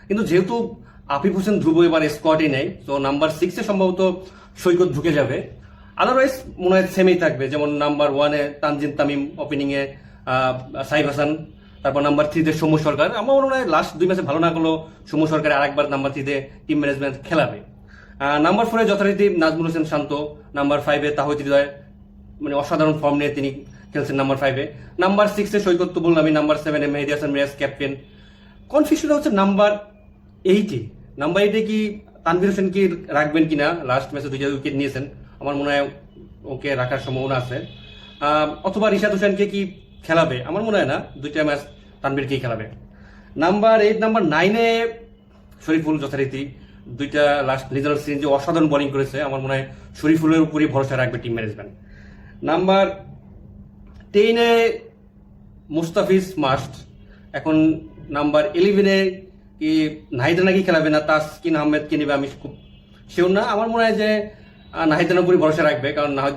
কিন্তু যেহেতু আফিফ হোসেন ধ্রুব এবার স্কোয়াডই নেই, তো নাম্বার 6-এ সম্ভবত সৈকত ঢুকে যাবে। আদারওয়াইজ মনে হয় সেমই থাকবে, যেমন নাম্বার 1-এ তানজিম তামিম, ওপেনিংয়ে সাইফ হাসান, তারপর নাম্বার 3-তে সৌম্য সরকার। আমার মনে হয় লাস্ট 2 ম্যাচে ভালো না করলেও সৌম্য সরকার আরেকবার নাম্বার 3-তে টিম ম্যানেজমেন্ট খেলাবে। নাম্বার 4-এ যথারীতি নাজমুল হোসেন শান্ত, নাম্বার 5-এ তাহিদ হৃদয়, মানে অসাধারণ ফর্ম নিয়ে তিনি খেলছেন নাম্বার 5-এ। নাম্বার 6-এ সৈকত তো বললামই, নাম্বার 7-এ মেহেদী হাসান মিরাজ ক্যাপ্টেন। কনফিউশনটা হচ্ছে নাম্বার 8-এ। নাম্বার 8-এ কি তানভীর হোসেনকে রাখবেন কিনা? লাস্ট ম্যাচে 2টা উইকেট নিয়েছেন, আমার মনে হয় ওকে রাখার সম্ভাবনা আছে। অথবা রিশাদ হোসেনকে কি খেলাবে? আমার মনে হয় না, 2টা ম্যাচ তানভীরকেই খেলাবে। নাম্বার 8, নাম্বার 9-এ শরীফুল যথারীতি 2টা লাস্ট লিজনাল সিরিজ যে অসাধারণ বোলিং করেছে, আমার মনে হয় শরীফুলের উপরই ভরসা রাখবে টিম ম্যানেজমেন্ট। নাম্বার 10-এ মুস্তাফিজ মাস্ট। এখন নাম্বার 11-এ কি নাহিদ রানা কি খেলাবে না তাসকিন আহমেদকে নেবে, আমি খুব শিওর না। আমার মনে হয় যে নাহিদ রানার উপরই ভরসা রাখবে, কারণ নাহিদ